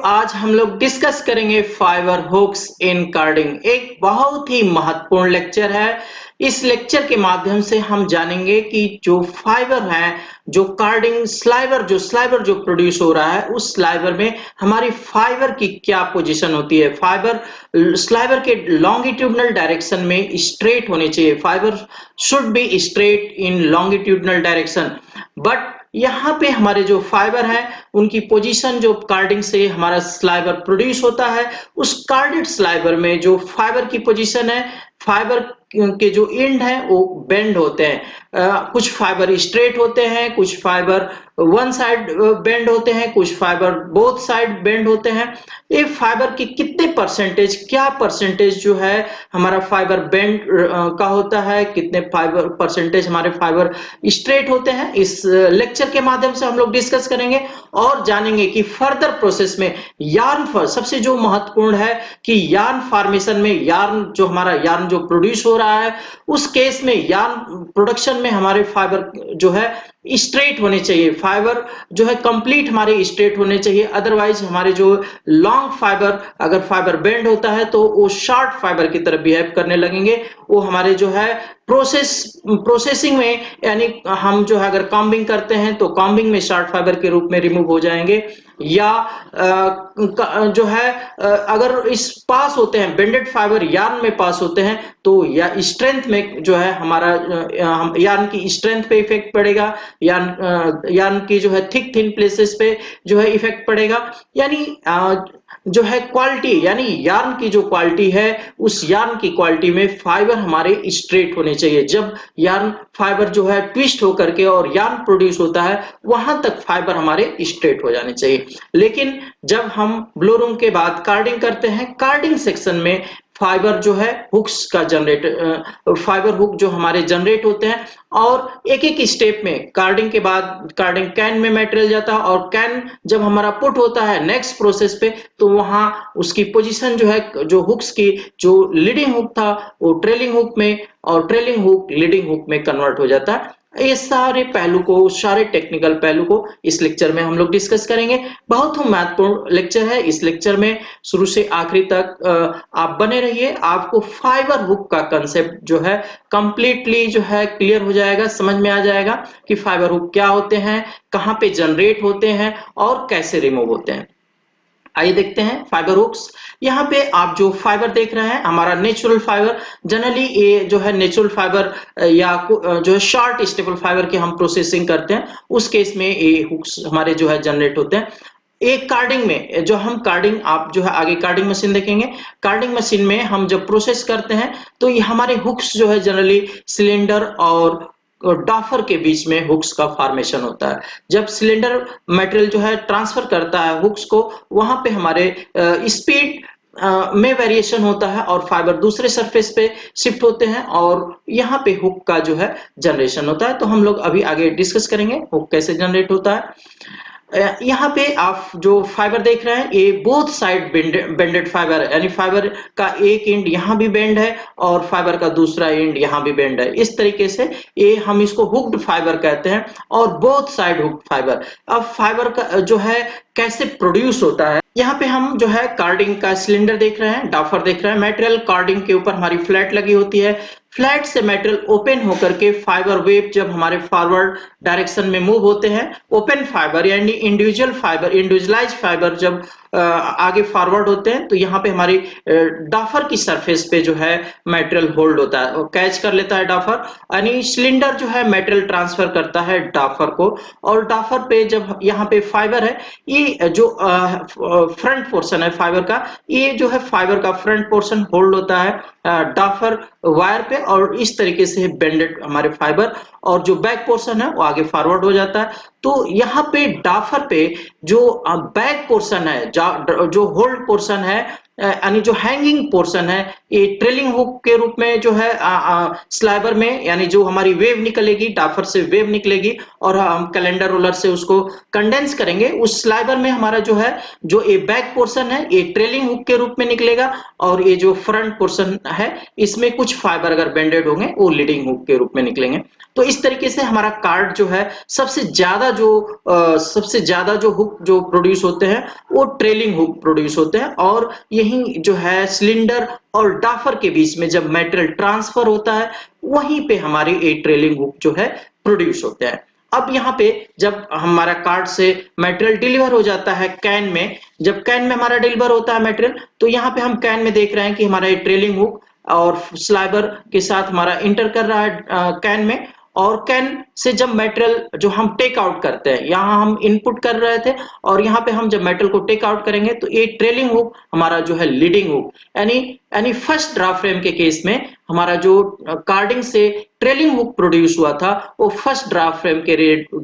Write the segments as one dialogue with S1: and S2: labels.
S1: आज हम लोग डिस्कस करेंगे फाइबर हुक्स इन कार्डिंग। एक बहुत ही महत्वपूर्ण लेक्चर है। इस लेक्चर के माध्यम से हम जानेंगे कि जो फाइबर है, जो कार्डिंग स्लाइबर जो प्रोड्यूस हो रहा है, उस स्लाइबर में हमारी फाइबर की क्या पोजीशन होती है। फाइबर स्लाइबर के लॉन्गिट्यूडनल डायरेक्शन में स्ट्रेट होने चाहिए। Fibre should be straight in longitudinal direction. But यहाँ पे हमारे जो फाइबर हैं, उनकी पोजीशन जो कार्डिंग से हमारा स्लाइबर प्रोड्यूस होता है, उस कार्डेड स्लाइबर में जो फाइबर की पोजीशन है, फाइबर के जो एंड है वो बेंड होते हैं। कुछ फाइबर स्ट्रेट होते हैं, कुछ फाइबर वन साइड बेंड होते हैं, कुछ फाइबर बोथ साइड बेंड होते हैं। ये फाइबर की कितने परसेंटेज, क्या परसेंटेज जो है हमारा फाइबर बेंड का होता है, कितने फाइबर परसेंटेज हमारे फाइबर स्ट्रेट होते हैं, इस लेक्चर के माध्यम से हम लोग डिस्कस करेंगे और जानेंगे कि फर्दर प्रोसेस में यार्न सबसे जो महत्वपूर्ण है कि यार्न फॉर्मेशन में, यार्न जो प्रोड्यूस हो रहा है, उस केस में यार्न प्रोडक्शन में हमारे फाइबर जो है स्ट्रेट होने चाहिए। फाइबर जो है कंप्लीट हमारे स्ट्रेट होने चाहिए। अदरवाइज हमारे जो लॉन्ग फाइबर, अगर फाइबर बेंड होता है तो वो शॉर्ट फाइबर की तरह बिहेव करने लगेंगे। वो हमारे जो है प्रोसेसिंग में, यानी हम जो है अगर कॉम्बिंग करते हैं तो कॉम्बिंग में शॉर्ट फाइबर के रूप में रिमूव हो जाएंगे। या जो है अगर इस पास होते हैं, बेंडेड फाइबर यार्न में पास होते हैं, तो या स्ट्रेंथ में जो है हमारा यार्न की स्ट्रेंथ पे इफेक्ट पड़ेगा। यार्न की जो है थिक थिन प्लेसेस पे जो है इफेक्ट पड़ेगा। यानी जो है क्वालिटी, यानी यार्न की जो क्वालिटी है, उस यार्न की क्वालिटी में फाइबर हमारे स्ट्रेट होने चाहिए। जब यार्न फाइबर जो है ट्विस्ट होकर के और यार्न प्रोड्यूस होता है, वहां तक फाइबर हमारे स्ट्रेट हो जाने चाहिए। लेकिन जब हम ब्लो रूम के बाद कार्डिंग करते हैं, कार्डिंग सेक्शन में फाइबर जो है हुक्स का फाइबर हुक जो हमारे जनरेट होते हैं, और एक एक स्टेप में कार्डिंग के बाद कार्डिंग कैन में मटेरियल जाता है, और कैन जब हमारा पुट होता है नेक्स्ट प्रोसेस पे, तो वहां उसकी पोजीशन जो है, जो हुक्स की जो लीडिंग हुक था वो ट्रेलिंग हुक में, और ट्रेलिंग हुक लीडिंग हुक में कन्वर्ट हो जाता है। ये सारे पहलू को, सारे टेक्निकल पहलू को इस लेक्चर में हम लोग डिस्कस करेंगे। बहुत ही महत्वपूर्ण लेक्चर है। इस लेक्चर में शुरू से आखिरी तक आप बने रहिए। आपको फाइबर हुक का कंसेप्ट जो है कंप्लीटली जो है क्लियर हो जाएगा, समझ में आ जाएगा कि फाइबर हुक क्या होते हैं, कहां पे जनरेट होते हैं और कैसे रिमूव होते हैं। आइए देखते हैं फाइबर हुक्स। यहाँ पे आप जो फाइबर देख रहे हैं, हमारा नेचुरल फाइबर, जनरली ये जो है नेचुरल फाइबर या जो है शॉर्ट स्टेपल फाइबर की हम प्रोसेसिंग करते हैं, उस केस में ये हुक्स हमारे जो है जनरेट होते हैं। एक कार्डिंग में जो हम कार्डिंग, आप जो है आगे कार्डिंग मशीन देखेंगे। कार्डिंग मशीन में हम जब प्रोसेस करते हैं तो ये हमारे हुक्स जो है जनरली सिलेंडर और डॉफर के बीच में हुक्स का फॉर्मेशन होता है। जब सिलेंडर मटेरियल जो है ट्रांसफर करता है हुक्स को, वहां पे हमारे स्पीड में वेरिएशन होता है और फाइबर दूसरे सरफेस पे शिफ्ट होते हैं, और यहाँ पे हुक का जो है जनरेशन होता है। तो हम लोग अभी आगे डिस्कस करेंगे हुक कैसे जनरेट होता है। यहाँ पे आप जो फाइबर देख रहे हैं, ये बोथ साइड बेंडेड फाइबर है, यानी फाइबर का एक एंड यहाँ भी बेंड है और फाइबर का दूसरा एंड यहाँ भी बेंड है। इस तरीके से ये हम इसको हुक्ड फाइबर कहते हैं, और बोथ साइड हुक्ड फाइबर। अब फाइबर का जो है कैसे प्रोड्यूस होता है, यहाँ पे हम जो है कार्डिंग का सिलेंडर देख रहे हैं, डाफर देख रहे हैं। मटेरियल कार्डिंग के ऊपर हमारी फ्लैट लगी होती है। फ्लैट से मटेरियल ओपन होकर के फाइबर वेव जब हमारे फॉरवर्ड डायरेक्शन में मूव होते हैं, ओपन फाइबर यानी इंडिविजुअलाइज फाइबर जब आगे फॉरवर्ड होते हैं, तो यहाँ पे हमारी डाफर की सरफेस पे जो है मटेरियल होल्ड होता है, कैच कर लेता है डाफर। यानी सिलेंडर जो है मटेरियल ट्रांसफर करता है डाफर को, और डाफर पे जब यहाँ पे फाइबर है, ये जो फ्रंट पोर्शन है फाइबर का, ये जो है फाइबर का फ्रंट पोर्शन होल्ड होता है डाफर वायर पे, और इस तरीके से बेंडेड हमारे फाइबर, और जो बैक पोर्शन है वो आगे फॉरवर्ड हो जाता है। तो यहाँ पे डाफर पे जो बैक पोर्शन है, जो होल्ड पोर्शन है, यानी जो हैंगिंग पोर्शन है, ये ट्रेलिंग हुक के रूप में जो है स्लाइबर में, यानी जो हमारी वेव निकलेगी, डाफर से वेव निकलेगी और हम कैलेंडर रोलर से उसको कंडेंस करेंगे, उस स्लाइबर में हमारा जो है, जो ये बैक पोर्शन है ये ट्रेलिंग हुक के रूप में निकलेगा, और ये जो फ्रंट पोर्शन है इसमें कुछ फाइबर अगर बेंडेड होंगे वो लीडिंग हुक के रूप में निकलेंगे। तो इस तरीके से हमारा कार्ड जो है सबसे ज्यादा जो हुक जो प्रोड्यूस होते हैं वो ट्रेलिंग हुक प्रोड्यूस होते हैं, और यही जो है सिलेंडर और डाफर के बीच में जब मेटेरियल ट्रांसफर होता है वहीं पे हमारे ये ट्रेलिंग हुक जो है प्रोड्यूस होते हैं। अब यहाँ पे जब हमारा कार्ड से मटेरियल डिलीवर हो जाता है कैन में, जब कैन में हमारा डिलीवर होता है मटेरियल, तो यहाँ पे हम कैन में देख रहे हैं कि हमारा ये ट्रेलिंग हुक और स्लाइबर के साथ हमारा इंटर कर रहा है कैन में, और कैन से जब मटेरियल जो हम टेक आउट करते हैं, यहाँ हम इनपुट कर रहे थे और यहाँ पे हम जब मेटल को टेक आउट करेंगे तो ये ट्रेलिंग हुक हमारा जो है लीडिंग हुक, यानी फर्स्ट ड्राफ्ट फ्रेम के केस में हमारा जो कार्डिंग से ट्रेलिंग हुक प्रोड्यूस हुआ था वो फर्स्ट ड्राफ्ट फ्रेम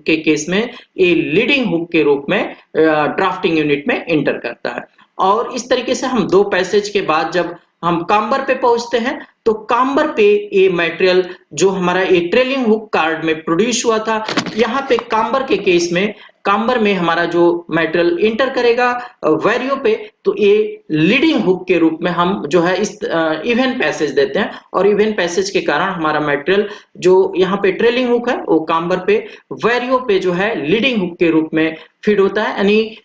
S1: के केस में ये लीडिंग हुक के रूप में ड्राफ्टिंग यूनिट में इंटर करता है। और इस तरीके से हम दो पैसेज के बाद जब हम काम्बर पे पहुंचते हैं तो काम्बर पे ये मटेरियल जो हमारा ये ट्रेलिंग हुक कार्ड में प्रोड्यूस हुआ था, यहाँ पे काम्बर में हमारा जो मटेरियल इंटर करेगा वैरियो पे, तो ये लीडिंग हुक के रूप में हम जो है इस इवन पैसेज देते हैं, और इवन पैसेज के कारण हमारा मटेरियल जो यहाँ पे ट्रेलिंग हुक है वो काम्बर पे वैरियो पे जो है लीडिंग हुक के रूप में फीड होता है। यानी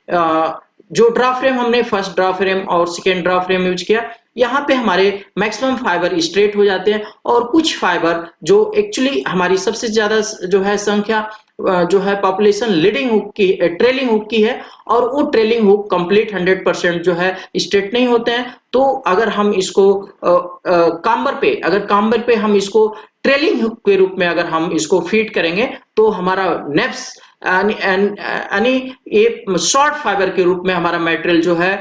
S1: जो ड्राफ्ट फ्रेम हमने फर्स्ट ड्राफ्ट फ्रेम और सेकेंड ड्राफ्ट फ्रेम यूज किया, यहाँ पे हमारे मैक्सिमम फाइबर स्ट्रेट हो जाते हैं, और कुछ फाइबर जो एक्चुअली हमारी सबसे ज्यादा जो है संख्या जो है पॉपुलेशन लीडिंग हुक की ट्रेलिंग हुक की है, और वो ट्रेलिंग हुक कंप्लीट 100% जो है स्ट्रेट नहीं होते हैं। तो अगर हम इसको काम्बर पे हम इसको ट्रेलिंग हुक के रूप में अगर हम इसको फीड करेंगे तो हमारा नेप्स यानी ये शॉर्ट फाइबर के रूप में हमारा मटेरियल जो है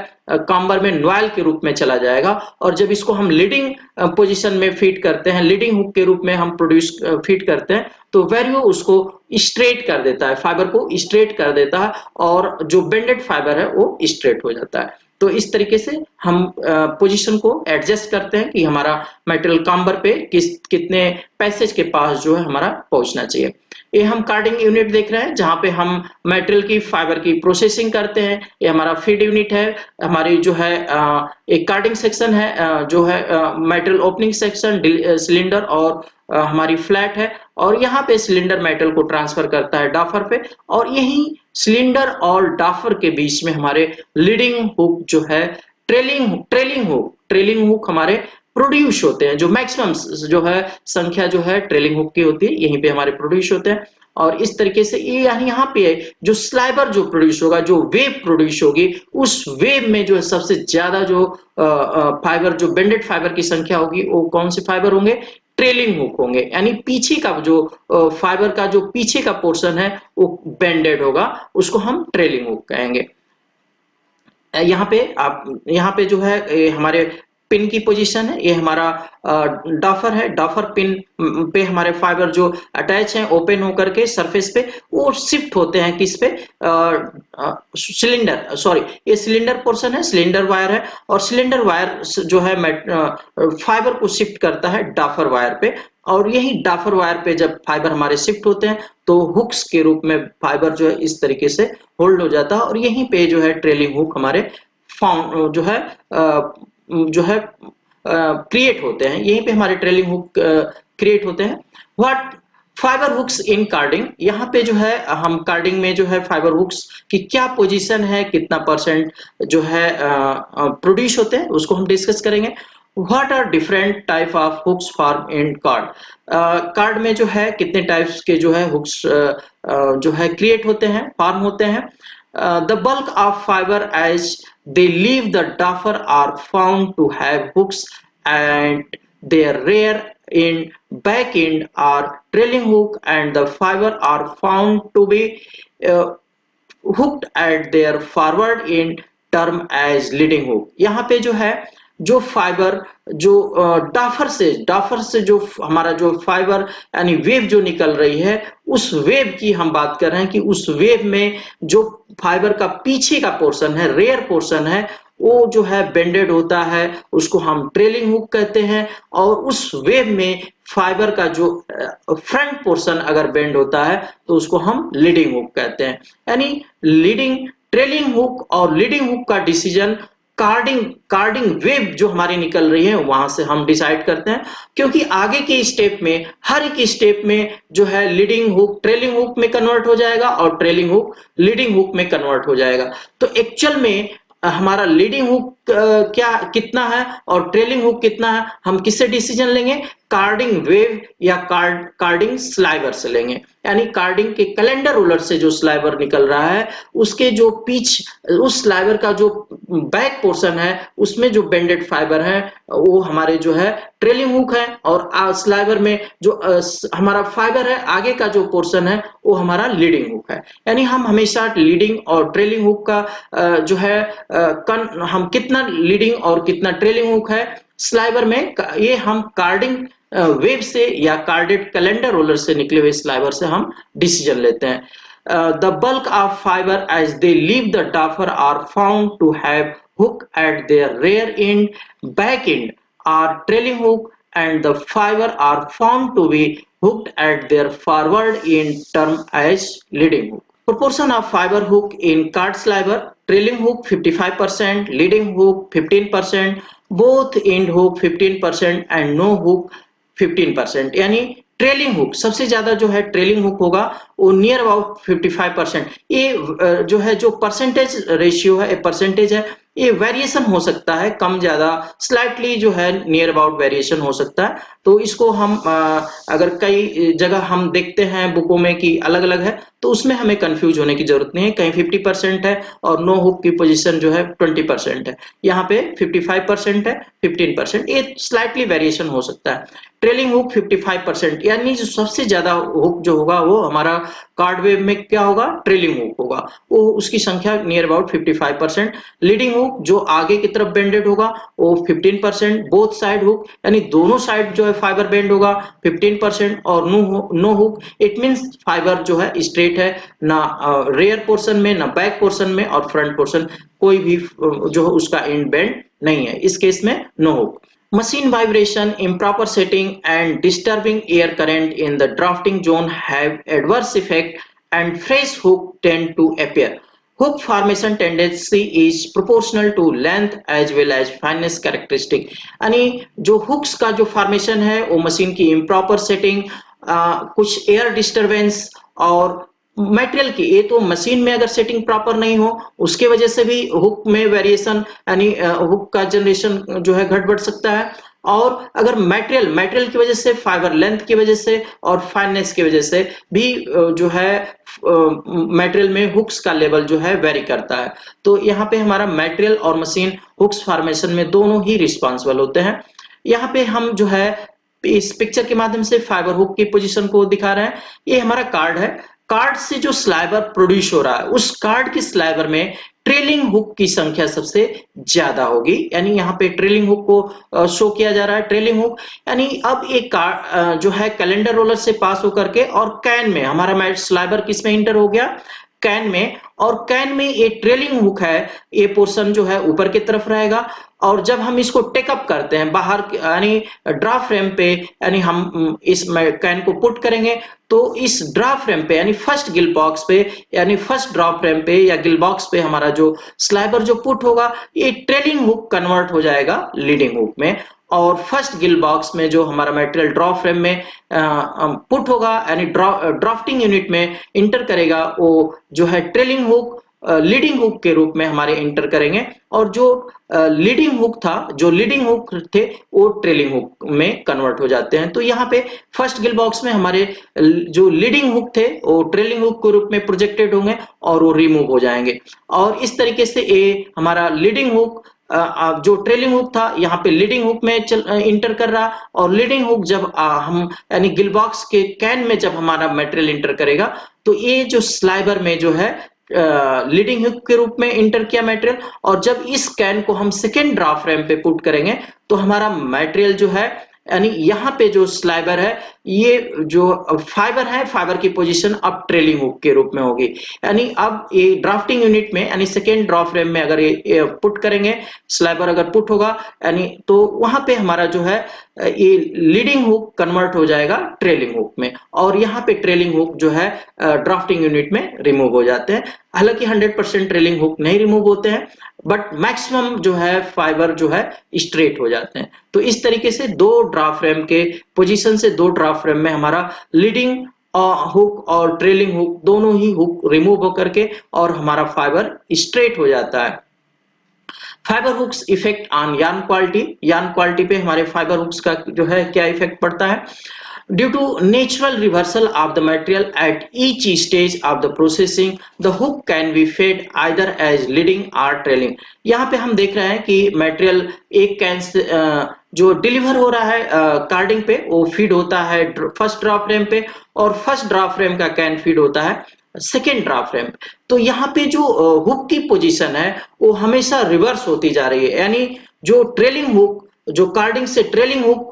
S1: काम्बर में नॉयल के रूप में चला जाएगा, और जब इसको हम लीडिंग पोजीशन में फीड करते हैं, लीडिंग हुक के रूप में हम फीड करते हैं, तो वैरियो उसको स्ट्रेट कर देता है, फाइबर को स्ट्रेट कर देता है, और जो बेंडेड फाइबर है वो स्ट्रेट हो जाता है। तो इस तरीके से हम पोजीशन को एडजस्ट करते हैं कि हमारा मटेरियल काम्बर पे कितने पैसेज के पास जो है हमारा पहुंचना चाहिए। ये हम कार्डिंग यूनिट देख रहे हैं जहां पे हम मटेरियल की फाइबर की प्रोसेसिंग करते हैं। ये हमारा फीड यूनिट है, हमारी जो है एक कार्डिंग सेक्शन है, जो है मटेरियल ओपनिंग सेक्शन, सिलेंडर और हमारी फ्लैट है, और यहाँ पे सिलेंडर मेटल को ट्रांसफर करता है डाफर पे, और यही सिलेंडर और डाफर के बीच में हमारे लीडिंग हुक जो है ट्रेलिंग हुक हमारे प्रोड्यूस होते हैं। जो मैक्सिमम जो है संख्या जो है ट्रेलिंग हुक की होती है यहीं पे हमारे प्रोड्यूस होते हैं, और इस तरीके से ये यहाँ पे जो स्लाइबर जो प्रोड्यूस होगा, जो वेव प्रोड्यूस होगी, उस वेव में जो है सबसे ज्यादा जो फाइबर जो बेंडेड फाइबर की संख्या होगी वो कौन से फाइबर होंगे? ट्रेलिंग हुक होंगे, यानी पीछे का जो फाइबर का जो पीछे का पोर्शन है वो बेंडेड होगा, उसको हम ट्रेलिंग हुक कहेंगे। यहाँ पे जो है हमारे पिन की पोजीशन है, ये हमारा डाफर है, डाफर पिन पे हमारे फाइबर जो अटैच हैं ओपन होकर के सरफेस पे वो शिफ्ट होते हैं किस पे? ये सिलेंडर पोर्शन है, सिलेंडर वायर है, और सिलेंडर वायर जो है फाइबर को शिफ्ट करता है डाफर वायर पे, और यही डाफर वायर पे जब फाइबर हमारे शिफ्ट होते हैं तो हुक्स के रूप में फाइबर जो है इस तरीके से होल्ड हो जाता है, और यहीं पे जो है ट्रेलिंग हुक हमारे फाउंड जो है क्रिएट होते हैं, यहीं पे हमारे ट्रेलिंग हुक क्रिएट होते हैं। What fibre hooks in carding, यहाँ पे जो है हम कार्डिंग में जो है फाइबर हुक्स की क्या पोजीशन है, कितना परसेंट जो है प्रोड्यूस होते हैं उसको हम डिस्कस करेंगे। What are different type of hooks form in card, card में जो है कितने टाइप्स के जो है हुक्स जो है क्रिएट होते हैं, फॉर्म होते हैं। The bulk of fiber as they leave the duffer are found to have hooks, and their rear end, back end are trailing hook, and the fiber are found to be uh, hooked at their forward end term as leading hook। यहाँ पे जो है जो fibre जो डाफर से जो हमारा जो फाइबर यानी वेव जो निकल रही है उस वेव की हम बात कर रहे हैं कि उस वेव में जो फाइबर का पीछे का पोर्शन है, रेयर पोर्शन है, वो जो है बेंडेड होता है, उसको हम ट्रेलिंग हुक कहते हैं। और उस वेव में फाइबर का जो फ्रंट पोर्शन अगर बेंड होता है तो उसको हम लीडिंग हुक कहते हैं। यानी लीडिंग ट्रेलिंग हुक और लीडिंग हुक का डिसीजन कार्डिंग कार्डिंग वेव जो हमारी निकल रही है वहां से हम डिसाइड करते हैं, क्योंकि आगे के स्टेप में हर एक स्टेप में जो है लीडिंग हुक ट्रेलिंग हुक में कन्वर्ट हो जाएगा और ट्रेलिंग हुक लीडिंग हुक में कन्वर्ट हो जाएगा। तो एक्चुअल में हमारा लीडिंग हुक क्या कितना है और ट्रेलिंग हुक कितना है, हम किससे डिसीजन लेंगे? कार्डिंग वेव या कार्डिंग स्लाइवर से लेंगे। यानी कार्डिंग के कैलेंडर रोलर से जो स्लाइवर निकल रहा है उसके जो पिच उस स्लाइवर का जो बैक पोर्शन है उसमें जो बेंडेड फाइबर है वो हमारे जो है ट्रेलिंग हुक है। और स्लाइवर में जो हमारा फाइबर है आगे का जो पोर्शन है वो हमारा लीडिंग हुक है। यानी हम हमेशा लीडिंग और ट्रेलिंग हुक का जो है हम कितना लीडिंग और कितना ट्रेलिंग हुक है स्लाइवर में ये हम कार्डिंग वेव से या कार्डेड कैलेंडर रोलर से निकले हुए स्लाइवर से हम डिसीजन लेते हैं। The bulk of fiber as they leave the diaphragm are found to have hook at their rear end, back end are trailing hook, and the fiber are found to be hooked at their forward end termed as leading hook. Proportion of fiber hook in card sliver: trailing hook 55%, leading hook 15%, both end hook 15% and no hook 15%। यानी trailing hook सबसे ज्यादा जो है trailing hook होगा वो near about 55%। ये जो है जो परसेंटेज रेशियो है परसेंटेज है ये वेरिएशन हो सकता है कम ज्यादा स्लाइटली जो है नियर अबाउट वेरिएशन हो सकता है। तो इसको हम अगर कई जगह हम देखते हैं बुकों में कि अलग अलग है तो उसमें हमें कंफ्यूज होने की जरूरत नहीं है। कहीं 50% है और नो हुक की पोजीशन जो है 20% है, यहाँ पे 55% है 15%, ये स्लाइटली वेरिएशन हो सकता है। ट्रेलिंग हुक 55%, यानी जो सबसे ज्यादा हुक जो होगा वो हमारा कार्ड वेव में क्या होगा? ट्रेलिंग हुक होगा, वो उसकी संख्या नियर अबाउट 55%। लीडिंग हुक जो आगे की तरफ बेंडेड होगा वो 15%। बोथ साइड हुक यानी दोनों साइड जो है फाइबर बेंड होगा 15%। और no hook it means fibre जो है स्ट्रेट है, ना रेयर पोर्शन में ना बैक पोर्शन में और फ्रंट पोर्शन कोई भी जो है उसका एंड बेंड नहीं है, इस केस में no hook. Machine vibration, improper setting, and disturbing air current in the drafting zone have adverse effect, and fresh hook tend to appear. Hook formation tendency is proportional to length as well as fineness characteristic। यानी जो hooks का जो formation है वो machine की improper setting, कुछ air disturbance और material की, ये तो मशीन में अगर सेटिंग प्रॉपर नहीं हो उसके वजह से भी हुक में वेरिएशन यानी हुक का जनरेशन जो है घट बढ़ सकता है। और अगर मटेरियल की वजह से, फाइबर लेंथ की वजह से और फाइननेस की वजह से भी जो है मटेरियल में हुक्स का लेवल जो है वेरी करता है। तो यहाँ पे हमारा मटेरियल और मशीन हुक्स फॉर्मेशन में दोनों ही रिस्पॉन्सिबल होते हैं। यहाँ पे हम जो है इस पिक्चर के माध्यम से फाइबर हुक की पोजीशन को दिखा रहे हैं। ये हमारा कार्ड है, कार्ड से जो स्लाइवर प्रोड्यूस हो रहा है उस कार्ड की स्लाइवर में ट्रेलिंग हुक की संख्या सबसे ज्यादा होगी। यानी यहाँ पे ट्रेलिंग हुक को शो किया जा रहा है। ट्रेलिंग हुक यानी अब एक कार्ड जो है कैलेंडर रोलर से पास होकर के और कैन में हमारा स्लाइवर किस में इंटर हो गया? कैन में। और कैन में ये ट्रेलिंग हुक है, ये पोर्शन जो है ऊपर की तरफ रहेगा। और जब हम इसको टेकअप करते हैं बाहर यानी ड्रा फ्रेम पे, यानी हम इस कैन को पुट करेंगे तो इस ड्रा फ्रेम पे यानी फर्स्ट गिल बॉक्स पे यानी फर्स्ट ड्रा फ्रेम पे या गिल बॉक्स पे हमारा जो स्लाइबर जो पुट होगा ये ट्रेलिंग हुक कन्वर्ट हो जाएगा लीडिंग हुक में। और फर्स्ट गिल बॉक्स में जो हमारा मटेरियल ड्रॉ फ्रेम में पुट होगा यानी ड्राफ्टिंग यूनिट में इंटर करेगा वो जो है ट्रेलिंग हुक लीडिंग हुक के रूप में हमारे इंटर करेंगे। और जो लीडिंग हुक था, जो लीडिंग हुक थे वो ट्रेलिंग हुक में कन्वर्ट हो जाते हैं। तो यहाँ पे फर्स्ट गिल बॉक्स में हमारे जो लीडिंग हुक थे वो ट्रेलिंग हुक के रूप में प्रोजेक्टेड होंगे और वो रिमूव हो जाएंगे। और इस तरीके से ये हमारा लीडिंग हुक जो ट्रेलिंग हुक था यहाँ पे लीडिंग हुक में इंटर कर रहा। और लीडिंग हुक जब हम यानी गिल बॉक्स के कैन में जब हमारा मटेरियल इंटर करेगा तो ये जो स्लाइबर में जो है लीडिंग हुक के रूप में इंटर किया मटेरियल। और जब इस कैन को हम सेकेंड ड्रा फ्रेम पे पुट करेंगे तो हमारा मटेरियल जो है यानी यहाँ पे जो स्लाइबर है, ये जो फाइबर है, फाइबर की पोजीशन अब ट्रेलिंग हुक के रूप में होगी। यानी अब ये ड्राफ्टिंग यूनिट में यानी सेकेंड ड्राफ्ट फ्रेम में अगर ये पुट करेंगे, स्लाइबर अगर पुट होगा यानी तो वहां पे हमारा जो है ये लीडिंग हुक कन्वर्ट हो जाएगा ट्रेलिंग हुक में, और यहाँ पे ट्रेलिंग हुक जो है ड्राफ्टिंग यूनिट में रिमूव हो जाते हैं। हालांकि 100% ट्रेलिंग हुक नहीं रिमूव होते हैं, बट मैक्सिमम जो है फाइबर जो है स्ट्रेट हो जाते हैं। तो इस तरीके से दो ड्राफ्ट फ्रेम के पोजीशन से दो ड्राफ्ट फ्रेम में हमारा लीडिंग हुक और ट्रेलिंग हुक दोनों ही हुक रिमूव होकर के और हमारा फाइबर स्ट्रेट हो जाता है। Fibre hooks effect on yarn quality पे हमारे फाइबर हुक्स का जो है क्या इफेक्ट पड़ता है। Due to natural reversal of the material at each stage of the processing, the hook can be fed either as leading or trailing. यहाँ पे हम देख रहे हैं कि मटेरियल एक कैन से जो डिलीवर हो रहा है कार्डिंग पे वो फीड होता है फर्स्ट ड्राफ्ट फ्रेम पे, और फर्स्ट ड्राफ्ट फ्रेम का कैन फीड होता है सेकेंड ड्राफ्ट फ्रेम। तो यहाँ पे जो हुक की पोजीशन है वो हमेशा रिवर्स होती जा रही है, यानी जो ट्रेलिंग हुक जो कार्डिंग से ट्रेलिंग हुक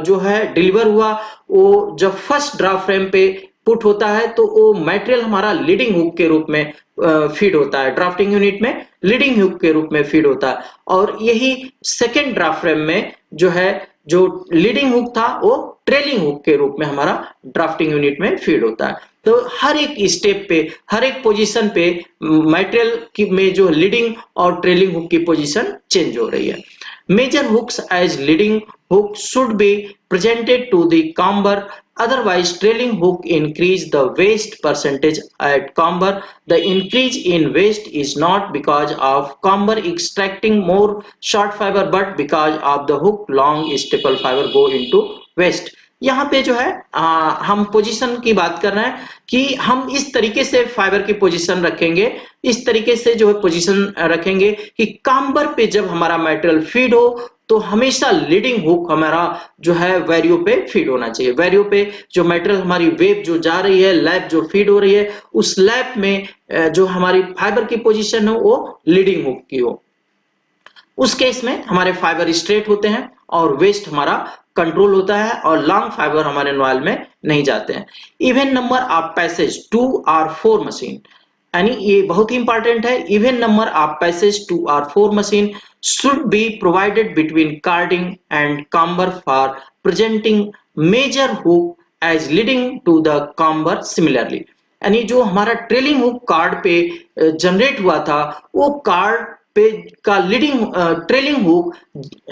S1: जो है डिलीवर हुआ, वो जब फर्स्ट ड्राफ्ट फ्रेम पे पुट होता है तो वो मटेरियल हमारा लीडिंग हुक के रूप में फीड होता है, ड्राफ्टिंग यूनिट में लीडिंग हुक के रूप में फीड होता है। और यही सेकेंड ड्राफ्ट फ्रेम में जो है जो लीडिंग हुक था वो ट्रेलिंग हुक के रूप में हमारा ड्राफ्टिंग यूनिट में फीड होता है। तो हर एक स्टेप पे हर एक पोजीशन पे मटेरियल की में जो लीडिंग और ट्रेलिंग हुक की पोजीशन चेंज हो रही है। Major hooks as leading hook should be presented to the camber, otherwise trailing hook increase the waste percentage at camber. The increase in waste is not because of camber extracting more short fiber but because of the hook long staple fiber go into waste. यहाँ पे जो है हम position की बात कर रहे हैं कि हम इस तरीके से फाइबर की पोजीशन रखेंगे, इस तरीके से जो है पोजीशन रखेंगे कि काम्बर पे जब हमारा मटेरियल फीड हो तो हमेशा लीडिंग हुक हमारा जो है वैरियो पे फीड होना चाहिए। वैरियो पे जो मटेरियल हमारी वेब जो जा रही है, लैप जो फीड हो रही है, उस लैप में जो हमारी फाइबर की पोजीशन हो वो लीडिंग हुक की हो। उस केस में हमारे फाइबर स्ट्रेट होते हैं और वेस्ट हमारा कंट्रोल होता है और लॉन्ग फाइबर हमारे नॉइल में नहीं जाते हैं। इवन नंबर ऑफ पैसेज 2 और 4 मशीन, यानी ये बहुत ही इंपॉर्टेंट है। इवन नंबर ऑफ पैसेज 2 और 4 machine should be provided between carding and comber for presenting major hook as leading to the comber similarly. यानी जो हमारा ट्रेलिंग हुक कार्ड पे जनरेट हुआ था वो कार्ड पे का लीडिंग ट्रेलिंग हुक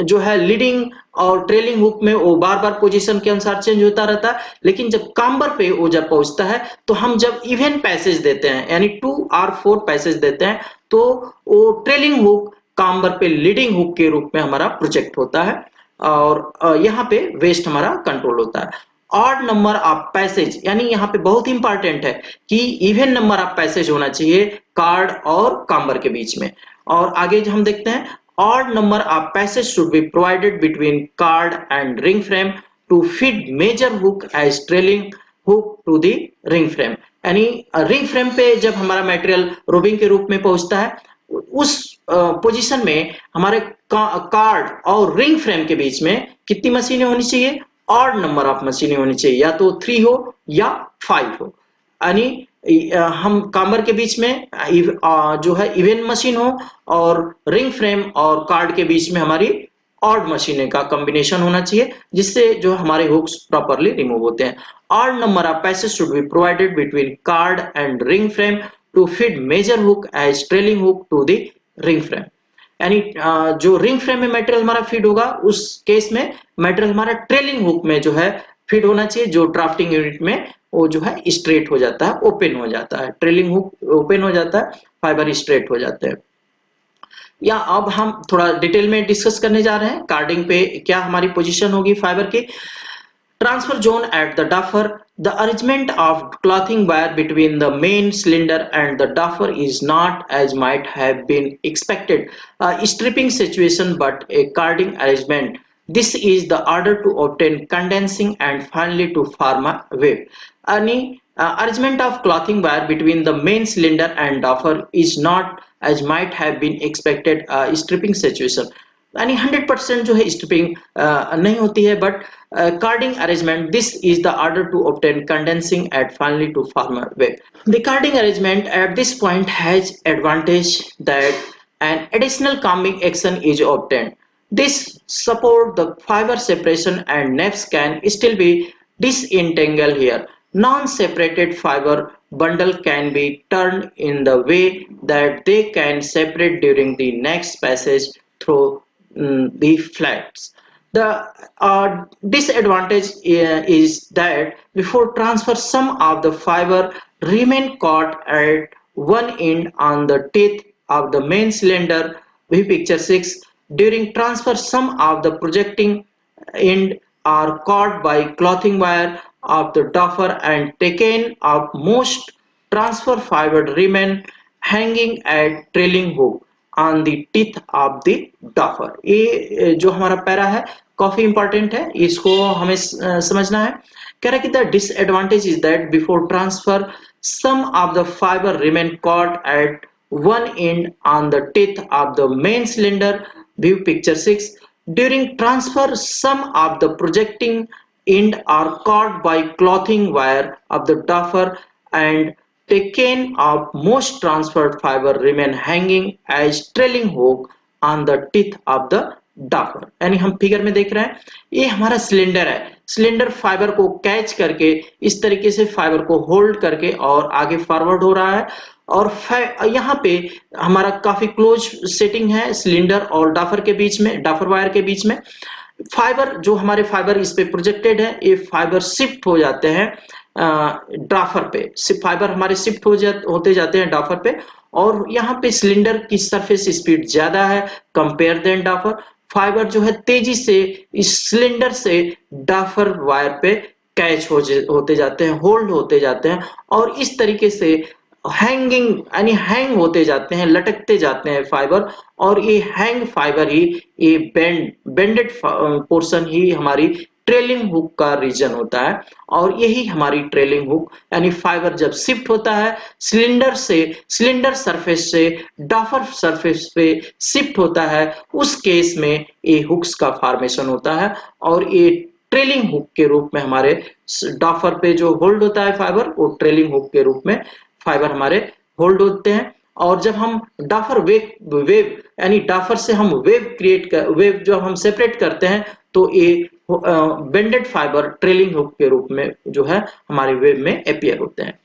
S1: जो है लीडिंग और ट्रेलिंग हुक में वो बार बार पोजीशन के अनुसार चेंज होता रहता है, लेकिन जब काम्बर पे वो जब पहुंचता है तो हम जब इवन पैसेज देते हैं यानी 2 और 4 पैसेज देते हैं तो वो ट्रेलिंग हुक काम्बर पे लीडिंग हुक के रूप में हमारा प्रोजेक्ट होता है और यहाँ पे वेस्ट हमारा कंट्रोल होता है। ऑड नंबर ऑफ पैसेज, यानी यहाँ पे बहुत इंपॉर्टेंट है कि इवन नंबर ऑफ पैसेज होना चाहिए कार्ड और काम्बर के बीच में। और आगे हम देखते हैं odd number of passages should be provided between card and ring frame to feed major hook as trailing hook to the ring frame। यानी रिंग फ्रेम पे जब हमारा मटेरियल रोबिंग के रूप में पहुंचता है उस पोजीशन में हमारे कार्ड और रिंग फ्रेम के बीच में कितनी मशीनें होनी चाहिए, ऑड नंबर ऑफ मशीनें होनी चाहिए, या तो 3 हो या 5 हो। यानी हम काम्बर के बीच में जो है इवन मशीन हो और रिंग फ्रेम और कार्ड के बीच में हमारी ऑड मशीनें का कॉम्बिनेशन होना चाहिए जिससे जो हमारे हुक्स प्रॉपरली रिमूव होते हैं। Odd number of passage should be provided between card and ring frame to feed major hook as trailing hook to the ring frame. यानी जो रिंग फ्रेम में मटेरियल हमारा फीड होगा उस केस में material हमारा ट्रेलिंग हुक में जो है फीड होना चाहिए, जो ड्राफ्टिंग यूनिट में वो जो है स्ट्रेट हो जाता है, ओपन हो जाता है, ट्रेलिंग हुक ओपन हो जाता है, फाइबर स्ट्रेट हो जाते हैं। या अब हम थोड़ा डिटेल में डिस्कस करने जा रहे हैं कार्डिंग पे क्या हमारी पोजीशन होगी फाइबर की। Transfer zone at the duffer. The arrangement of clothing wire between the main cylinder and the duffer is not as might have been expected a stripping situation but a carding arrangement. This is the order to obtain condensing and finally to form a wave. Any arrangement of clothing wire between the main cylinder and duffer is not as might have been expected a stripping situation. यानी 100% जो है striping नहीं होती है, but carding arrangement this is the order to obtain condensing at finally to former web. The carding arrangement at this point has advantage that an additional calming action is obtained. This support the fiber separation and naps can still be disentangled here. Non-separated fiber bundle can be turned in the way that they can separate during the next passage through the flats. The disadvantage is that before transfer, some of the fiber remain caught at one end on the teeth of the main cylinder. We picture 6. During transfer, some of the projecting end are caught by clothing wire of the duffer and taken up. Most transfer fiber remain hanging at trailing hook on the teeth of the duffer. ये जो हमारा para है काफी important है, इसको हमें समझना है. कह रहा है कि the disadvantage is that before transfer some of the fiber remain caught at one end on the teeth of the main cylinder. View picture 6. During transfer, some of the projecting end are caught by clothing wire of the duffer and taken up. Most transferred fiber remain hanging as trailing hook on the teeth of the duffer. यानी हम figure में देख रहे हैं, ये हमारा cylinder है. Cylinder fibre को कैच करके इस तरीके से फाइबर को होल्ड करके और आगे फॉरवर्ड हो रहा है. और यहाँ पे हमारा काफी क्लोज सेटिंग है सिलेंडर और डाफर के बीच में, डाफर वायर के बीच में. फाइबर जो हमारे फाइबर इस पे प्रोजेक्टेड है, ये फाइबर शिफ्ट हो जाते हैं डाफर पे. फाइबर हमारे शिफ्ट होते जाते हैं डाफर पे, और यहाँ पे सिलेंडर की सरफेस स्पीड ज्यादा है कंपेयर देन डाफर. फाइबर जो है तेजी से इस सिलेंडर से डाफर वायर पे कैच होते जाते हैं, होल्ड होते जाते हैं, और इस तरीके से हैंगिंग यानी हैंग होते जाते हैं, लटकते जाते हैं फाइबर. और ये हैंग फाइबर ही, ये बेंडेड पोर्शन ही हमारी ट्रेलिंग हुक का रीजन होता है. और यही हमारी ट्रेलिंग हुक यानी फाइबर जब शिफ्ट होता है सिलेंडर सरफेस से डाफर सरफेस पे शिफ्ट होता है, उस केस में ये हुक्स का फॉर्मेशन होता है. और ये ट्रेलिंग हुक के रूप में हमारे डाफर पे जो होल्ड होता है फाइबर, वो ट्रेलिंग हुक के रूप में फाइबर हमारे होल्ड होते हैं. और जब हम डाफर वेव यानी डाफर से हम वेव जो हम सेपरेट करते हैं, तो ये बेंडेड फाइबर ट्रेलिंग हुक के रूप में जो है हमारे वेव में अपीयर होते हैं.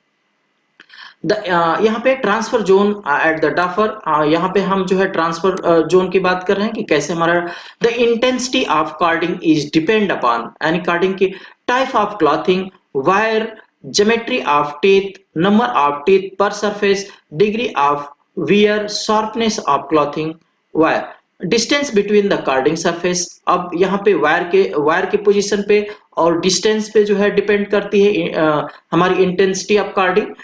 S1: यहाँ पे ट्रांसफर जोन एट द डाफर, यहाँ पे हम जो है ट्रांसफर जोन की बात कर रहे हैं कि कैसे हमारा the intensity of carding is depend upon, यानी कार्डिंग की type of clothing, wire, geometry of teeth, number of teeth per surface, degree of wear, sharpness of clothing wire, distance between the carding surface. अब यहाँ पे wire के position पे और distance पे जो है डिपेंड करती है हमारी intensity of carding.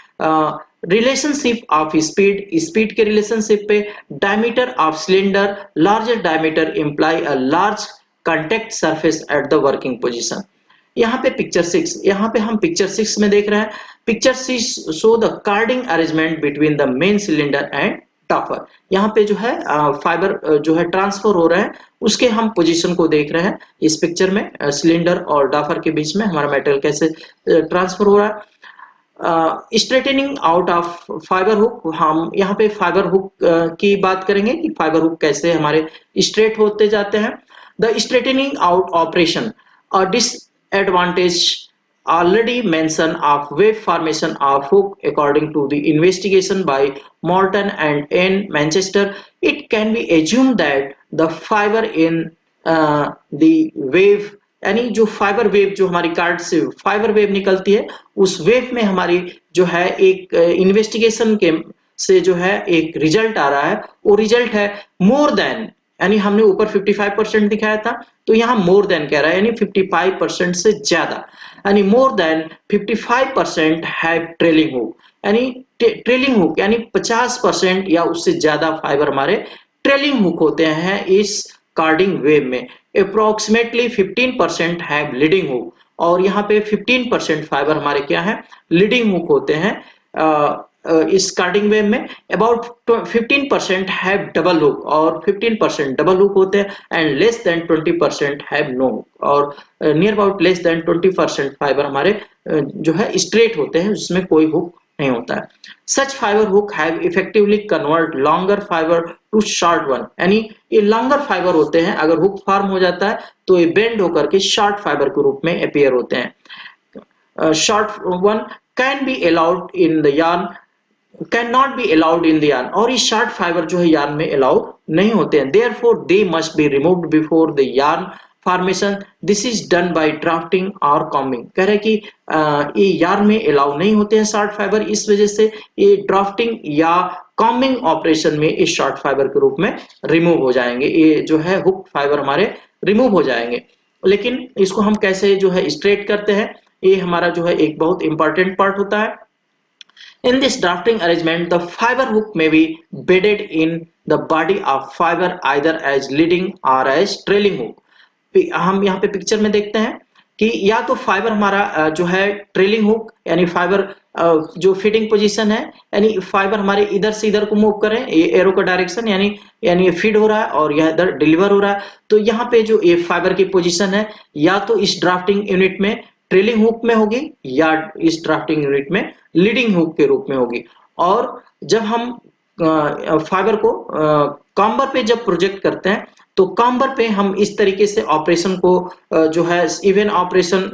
S1: Relationship of speed के रिलेशनशिप पे, diameter of cylinder, larger diameter imply a large contact surface at the working position. यहाँ पे हम पिक्चर 6 में देख रहे हैं. Picture 6 show the carding arrangement between the main cylinder and doffer. यहाँ पे जो है फाइबर जो है ट्रांसफर हो रहे हैं, उसके हम पोजीशन को देख रहे हैं इस पिक्चर में. सिलेंडर और डाफर के बीच में हमारा मेटेरियल कैसे ट्रांसफर हो रहा है. Straightening out of fibre hook, हम यहाँ पे फाइबर हुक की बात करेंगे कि फाइबर हुक कैसे हमारे स्ट्रेट होते जाते हैं. The straightening out operation, disadvantage already mentioned of wave formation of hook. According to the investigation by Morton and N. Manchester, it can be assumed that the fiber in the wave, यानी जो fibre wave जो हमारी card से fibre wave निकलती है, उस wave में हमारी जो है एक इन्वेस्टिगेशन के से जो है एक रिजल्ट आ रहा है. वो रिजल्ट है मोर देन, यानी हमने ऊपर 55% दिखाया था, तो यहाँ मोर देन कह रहा है, यानी 55% से ज्यादा, यानी मोर देन 55% है ट्रेलिंग हुक. यानी ट्रेलिंग हुक यानी 50% या उससे ज्यादा फाइबर हमारे ट्रेलिंग हुक होते हैं इस कार्डिंग वेव में. अप्रोक्सीमेटली 15% है लीडिंग हुक, और यहाँ पे 15% फाइबर हमारे क्या है, लीडिंग हुक होते हैं इस कार्डिंग वेव में अबाउट 15% हैव डबल हुक और 15% डबल हुक होते हैं and less than 20% have no hook और near about less than 20% fibre हमारे जो है स्ट्रेट होते हैं, जिसमें कोई हुक नहीं होता है। Such fibre hook have effectively convert longer fibre to short one, यानी ये लॉन्गर फाइबर होते हैं, अगर हुक फॉर्म हो जाता है तो ये बेंड होकर के शॉर्ट फाइबर के रूप में अपीयर होते हैं। Short one can be allowed in the yarn, can not be allowed in the yarn, और ये शॉर्ट फाइबर जो है yarn में अलाउ नहीं होते हैं। Therefore they must be removed before the yarn formation, this is done by drafting और combing. कह रहे कि ये yarn में अलाउ नहीं होते हैं शॉर्ट फाइबर, इस वजह से ये ड्राफ्टिंग या कॉम्बिंग ऑपरेशन में इस शॉर्ट फाइबर के रूप में रिमूव हो जाएंगे, ये जो है हुक फाइबर हमारे रिमूव हो जाएंगे। लेकिन इसको हम कैसे जो है स्ट्रेट करते हैं, ये हमारा जो है एक बहुत इंपॉर्टेंट पार्ट होता है। In this drafting arrangement, the fiber hook may be bedded in the body of fiber either as leading or as trailing hook. हम यहाँ पे पिक्चर में देखते हैं कि या तो फाइबर हमारा जो है ट्रेलिंग हुक, यानी फाइबर जो फीडिंग पोजीशन है, यानी फाइबर हमारे इधर से इधर को मूव करें, ये एरो का डायरेक्शन, यानी ये फीड हो रहा है और यह इधर डिलीवर हो रहा है। तो यहाँ पे जो ये फाइबर की पोजीशन है या तो इस ड्राफ्टिंग यूनिट में ट्रेलिंग हुक में होगी या इस ड्राफ्टिंग यूनिट में लीडिंग हुक के रूप में होगी। और जब हम फाइबर को काम्बर पे जब प्रोजेक्ट करते हैं तो काम्बर पे हम इस तरीके से ऑपरेशन को जो है इवन ऑपरेशन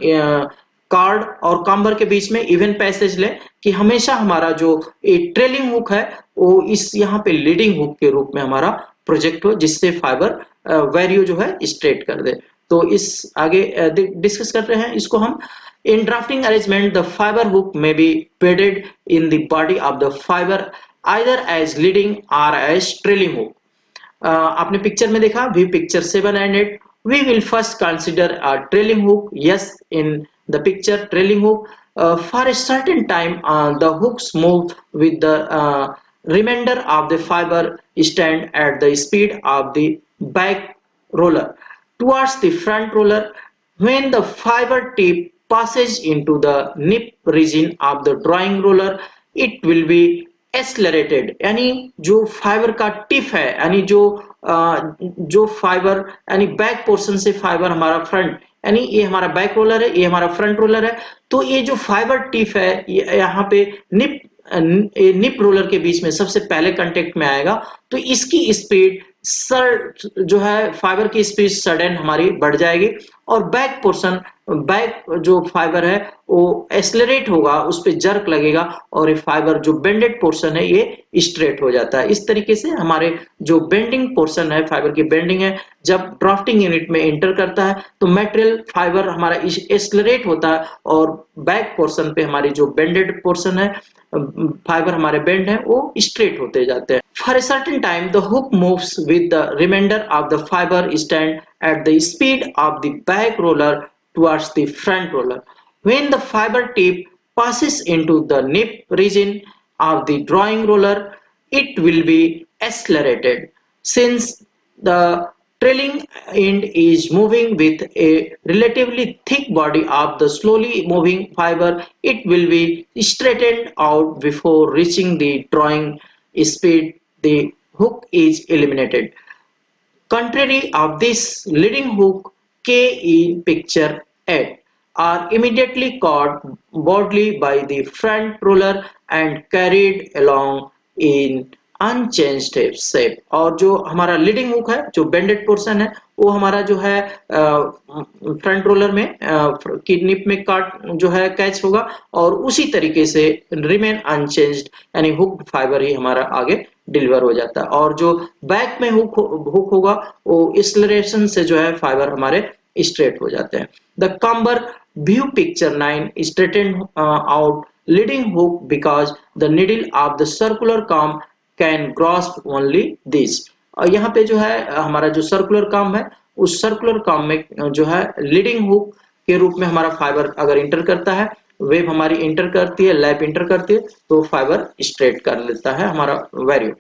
S1: कार्ड और काम्बर के बीच में इवन पैसेज लें कि हमेशा हमारा जो ट्रेलिंग हुक है वो इस यहाँ पे लीडिंग हुक के रूप में हमारा प्रोजेक्ट हो, जिससे फाइबर वैल्यू जो है स्ट्रेट कर दे। तो इस आगे डिस्कस कर रहे हैं इसको हम। In drafting arrangement, the fiber hook may be bedded in the body of the fiber either as leading or as trailing hook. आपने पिक्चर में देखा भी picture 7 and 8. We will first consider a trailing hook. Yes, in the picture trailing hook, for a certain time the hooks move with the remainder of the fiber stand at the speed of the back roller towards the front roller. When the fiber tip passes into the nip region of the drawing roller, it will be accelerated, यानी जो fibre का tip है, यानी जो fibre यानी back portion से fibre हमारा front, यानी ये हमारा बैक रोलर है, ये हमारा फ्रंट रोलर है, तो ये जो फाइबर टिप है यहाँ पे निप रोलर के बीच में सबसे पहले कांटेक्ट में आएगा, तो इसकी स्पीड जो है फाइबर की स्पीड सडन हमारी बढ़ जाएगी और बैक पोर्शन, बैक जो फाइबर है वो एक्सेलरेट होगा, उस पे जर्क लगेगा और ये फाइबर जो बेंडेड पोर्शन है ये स्ट्रेट हो जाता है। इस तरीके से हमारे जो बेंडिंग पोर्शन है, फाइबर की बेंडिंग है, जब ड्राफ्टिंग यूनिट में एंटर करता है तो मटेरियल फाइबर हमारा एक्सेलरेट होता है और बैक पोर्शन पे हमारी जो बेंडेड पोर्शन है, फाइबर हमारे बेंड है, वो स्ट्रेट होते जाते हैं। For a certain time, the hook moves with the remainder of the fiber stand at the speed of the back roller towards the front roller. When the fiber tip passes into the nip region of the drawing roller, it will be accelerated. Since the trailing end is moving with a relatively thick body of the slowly moving fiber, it will be straightened out before reaching the drawing speed. The hook is eliminated. Contrary of this, leading hook K in picture 8 are immediately caught bodily by the front roller and carried along in unchanged shape. और जो हमारा leading hook है, जो bended portion है, वो हमारा जो है फ्रंट रोलर में की निप में काट जो है कैच होगा और उसी तरीके से रिमेन अनचेंज्ड, यानी हुक फाइबर ही हमारा आगे डिलीवर हो जाता है। और जो बैक में हुक होगा वो एक्सेलरेशन से जो है फाइबर हमारे स्ट्रेट हो जाते हैं। The comber view picture 9 straightened out leading hook because the needle of the circular comb can grasp only this. और यहाँ पे जो है हमारा जो सर्कुलर कॉम है, उस सर्कुलर कॉम में जो है लीडिंग हुक के रूप में हमारा फाइबर अगर इंटर करता है, वेव हमारी इंटर करती है, लैप इंटर करती है, तो फाइबर स्ट्रेट कर लेता है हमारा वैल्यू।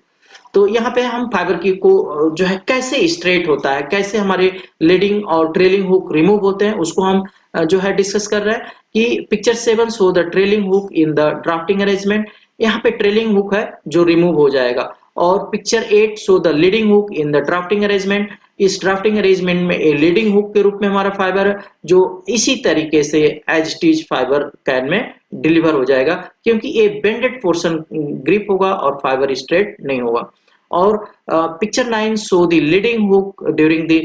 S1: तो यहाँ पे हम फाइबर की को जो है कैसे स्ट्रेट होता है, कैसे हमारे लीडिंग और ट्रेलिंग हुक रिमूव होते हैं, उसको हम जो है डिस्कस कर रहे हैं कि picture 7 show the trailing hook in the drafting arrangement. यहाँ पे ट्रेलिंग हुक है जो रिमूव हो जाएगा। और picture 8 show the leading hook in the drafting arrangement. इस ड्राफ्टिंग अरेंजमेंट में ए लीडिंग हुक के रूप में हमारा फाइबर है जो इसी तरीके से as it is fibre can में डिलीवर हो जाएगा, क्योंकि ये बेंडेड पोर्शन ग्रिप होगा और फाइबर स्ट्रेट नहीं होगा। और picture 9 show the leading hook during the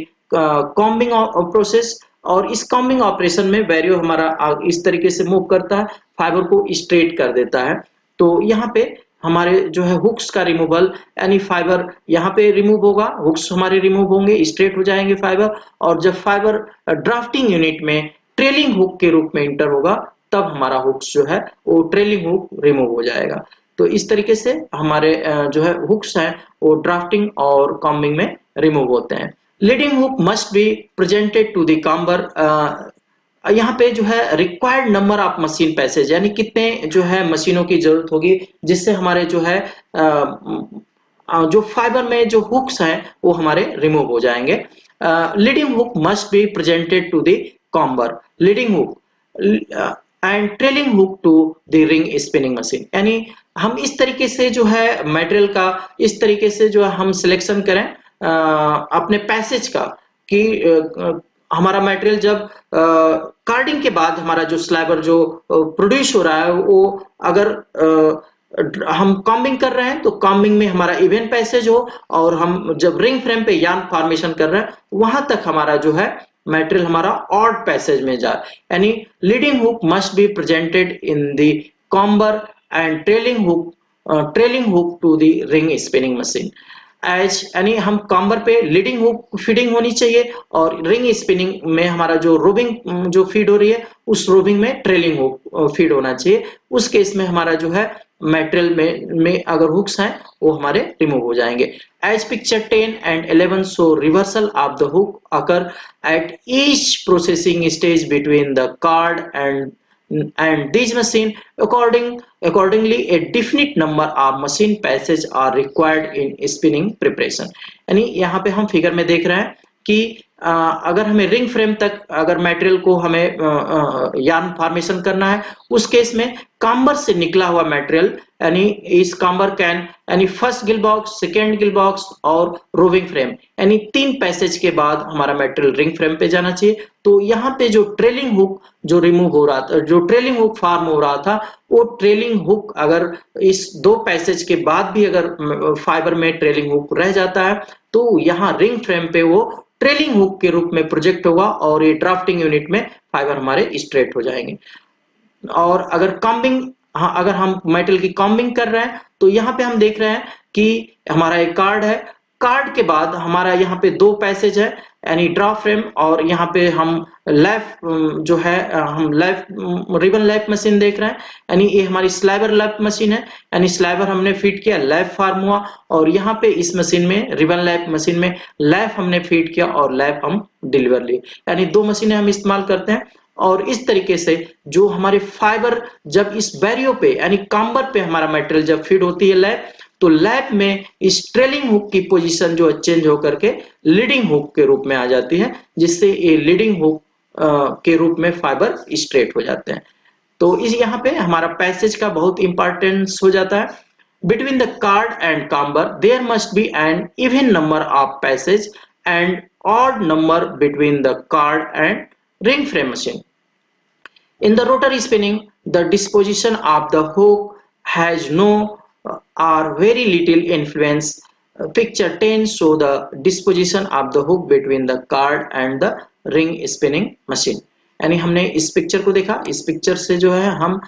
S1: combing process. और इस कॉम्बिंग ऑपरेशन में बैरियो हमारा इस तरीके से मूव करता है, फाइबर को स्ट्रेट कर देता है। तो यहाँ पे हमारे जो है हुक्स का रिमूवल, यानी फाइबर यहाँ पे रिमूव होगा, हुक्स हमारे रिमूव होंगे, स्ट्रेट हो जाएंगे फाइबर। और जब फाइबर ड्राफ्टिंग यूनिट में ट्रेलिंग हुक के रूप में इंटर होगा, तब हमारा हुक्स जो है वो ट्रेलिंग हुक रिमूव हो जाएगा। तो इस तरीके से हमारे जो है हुक्स हैं वो ड्राफ्टिंग और कॉम्बिंग में रिमूव होते हैं। Leading hook must be presented to the comber. यहाँ पे जो है required number of machine passage, यानी कितने जो है मशीनों की जरूरत होगी जिससे हमारे जो है जो फाइबर में जो हुक्स हैं वो हमारे रिमूव हो जाएंगे। Leading hook must be presented to the comber, leading hook and trailing hook to the ring spinning machine. यानी हम इस तरीके से जो है मटेरियल का इस तरीके से जो हम सिलेक्शन करें अपने पैसेज का, कि हमारा मटेरियल जब कार्डिंग के बाद हमारा जो स्लैबर जो प्रोड्यूस हो रहा है वो अगर हम कॉम्बिंग कर रहे हैं तो कॉम्बिंग में हमारा इवन पैसेज हो, और हम जब रिंग फ्रेम पे यार्न फॉर्मेशन कर रहे हैं वहां तक हमारा जो है मटेरियल हमारा ऑड पैसेज में जाए। यानी leading hook must be presented in the comber and trailing hook to the ring spinning machine. As यानी हम कॉम्बर पे लीडिंग हुक फीडिंग होनी चाहिए, और रिंग स्पिनिंग में हमारा जो रोबिंग जो फीड हो रही है उस रोबिंग में ट्रेलिंग हुक फीड होना चाहिए। उस केस में हमारा जो है मटेरियल में अगर हुक्स हैं वो हमारे रिमूव हो जाएंगे। As picture 10 and 11 show reversal of the hook occur at each processing stage between the card and these machine accordingly a definite number of machine passages are required in spinning preparation। यानी यहाँ पे हम figure में देख रहे हैं कि अगर हमें रिंग फ्रेम तक अगर मटेरियल को हमें यार्न फॉर्मेशन करना है, उस केस में काम्बर से निकला हुआ मटेरियल, यानी इस काम्बर कैन यानी first Gill box, second Gill box और रोविंग फ्रेम, यानी 3 पैसेज के बाद हमारा मटेरियल रिंग फ्रेम पे जाना चाहिए। तो यहाँ पे जो ट्रेलिंग हुक जो रिमूव हो रहा था, जो ट्रेलिंग हुक फॉर्म हो रहा था, वो ट्रेलिंग हुक अगर इस 2 पैसेज के बाद भी अगर फाइबर में ट्रेलिंग हुक रह जाता है तो यहाँ रिंग फ्रेम पे वो ट्रेलिंग हुक के रूप में प्रोजेक्ट होगा और ये ड्राफ्टिंग यूनिट में फाइबर हमारे स्ट्रेट हो जाएंगे। और अगर कॉम्बिंग, हाँ, अगर हम मेटल की कॉम्बिंग कर रहे हैं तो यहाँ पे हम देख रहे हैं कि हमारा एक कार्ड है, कार्ड के बाद हमारा यहाँ पे 2 पैसेज है, यानी ड्रा फ्रेम, और यहाँ पे हम लैप जो है हम लैप रिबन लैप मशीन देख रहे हैं, यानी ये हमारी स्लाइबर लैप मशीन है। यानी स्लाइबर हमने फीड किया, लैप फॉर्म हुआ, और यहाँ पे इस मशीन में रिबन लैप मशीन में लैप हमने फीड किया और लैप हम डिलीवर लिए, यानी 2 मशीनें हम इस्तेमाल करते हैं। और इस तरीके से जो हमारे फाइबर जब इस बैरियो पे यानी काम्बर पे हमारा मटेरियल जब फीड होती है लैप, तो लैप में इस ट्रेलिंग हुक की पोजीशन जो चेंज होकर के लीडिंग हुक के रूप में आ जाती है, जिससे ये लीडिंग हुक के रूप में फाइबर स्ट्रेट हो जाते हैं। तो इस यहाँ पे हमारा पैसेज का बहुत इंपॉर्टेंस हो जाता है। Between the card and comber there must be an even number of passage and odd number between the card and ring frame machine। In the rotary spinning, the disposition of the hook has no or very little influence। Picture 10 show the disposition of the hook between the card and the ring spinning machine। यानी हमने इस picture को देखा, इस picture से जो है हम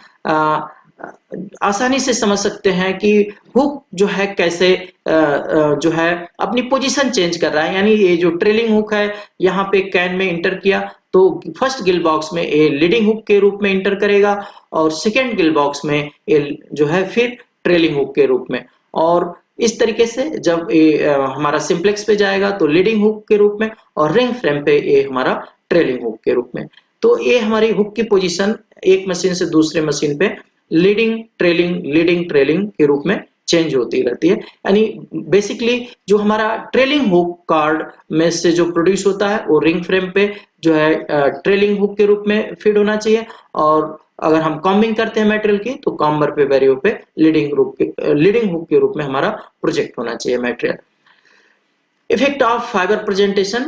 S1: आसानी से समझ सकते हैं कि हुक जो है कैसे जो है अपनी पोजीशन चेंज कर रहा है। यानी ये जो ट्रेलिंग हुक है यहाँ पे कैन में इंटर किया तो फर्स्ट गिल बॉक्स में ये लीडिंग हुक के रूप में इंटर करेगा, और सेकेंड गिल बॉक्स में ये जो है फिर ट्रेलिंग हुक के रूप में, और इस तरीके से जब ये हमारा सिंप्लेक्स पे जाएगा तो लीडिंग हुक के रूप में, और रिंग फ्रेम पे ये हमारा ट्रेलिंग हुक के रूप में। तो ये हमारी हुक की पोजीशन एक मशीन से दूसरे मशीन पे लीडिंग ट्रेलिंग के रूप में चेंज होती रहती है। यानी बेसिकली जो हमारा ट्रेलिंग हुक कार्ड में से जो प्रोड्यूस होता है वो रिंग फ्रेम पे जो है ट्रेलिंग हुक के रूप में फीड होना चाहिए, और अगर हम कॉम्बिंग करते हैं मटेरियल की तो कॉम्बर पे वेरियो पे लीडिंग हुक के रूप में हमारा प्रोजेक्ट होना चाहिए material. Effect of fibre presentation,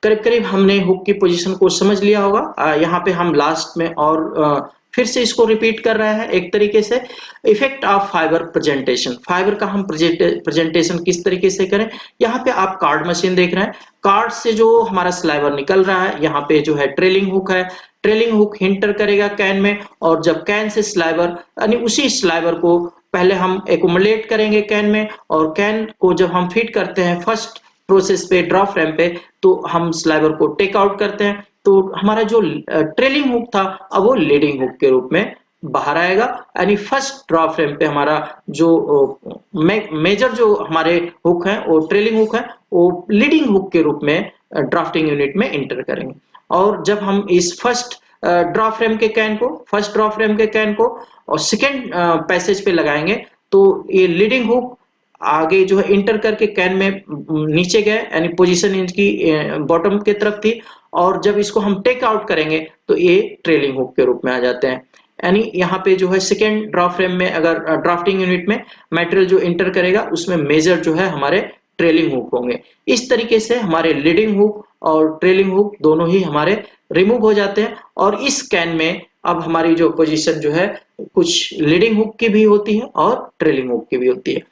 S1: करीब करीब हमने हुक की पोजीशन को समझ लिया होगा। यहाँ पे हम लास्ट में और फिर से इसको रिपीट कर रहे हैं एक तरीके से। Effect of fibre presentation, fibre का हम प्रेजेंटेशन किस तरीके से करें। यहाँ पे आप कार्ड मशीन देख रहे हैं, कार्ड से जो हमारा स्लाइवर निकल रहा है, यहाँ पे जो है ट्रेलिंग हुक है, ट्रेलिंग हुक हिंटर करेगा कैन में, और जब कैन से स्लाइवर यानी उसी स्लाइवर को पहले हम एकुमुलेट करेंगे कैन में, और कैन को जब हम फीड करते हैं फर्स्ट प्रोसेस पे ड्रॉ फ्रेम पे, तो हम स्लाइवर को टेक आउट करते हैं, तो हमारा जो ट्रेलिंग हुक था अब वो लीडिंग हुक के रूप में बाहर आएगा। यानी फर्स्ट ड्रॉ फ्रेम पे हमारा जो मेजर जो हमारे हुक है वो ट्रेलिंग हुक है, वो लीडिंग हुक के रूप में ड्राफ्टिंग यूनिट में इंटर करेंगे। और जब हम इस फर्स्ट ड्रॉ फ्रेम के कैन को और सेकेंड पैसेज पे लगाएंगे, तो ये लीडिंग हुक आगे जो है इंटर करके कैन में नीचे गए, यानी पोजीशन इनकी बॉटम की तरफ थी, और जब इसको हम टेक आउट करेंगे तो ये ट्रेलिंग हुक के रूप में आ जाते हैं। यानी यहाँ पे जो है सेकेंड ड्रॉ फ्रेम में अगर ड्राफ्टिंग यूनिट में मटेरियल जो इंटर करेगा उसमें मेजर जो है हमारे ट्रेलिंग हुक होंगे। इस तरीके से हमारे लीडिंग हुक और ट्रेलिंग हुक दोनों ही हमारे रिमूव हो जाते हैं, और इस कैन में अब हमारी जो पोजीशन जो है कुछ लीडिंग हुक की भी होती है और ट्रेलिंग हुक की भी होती है।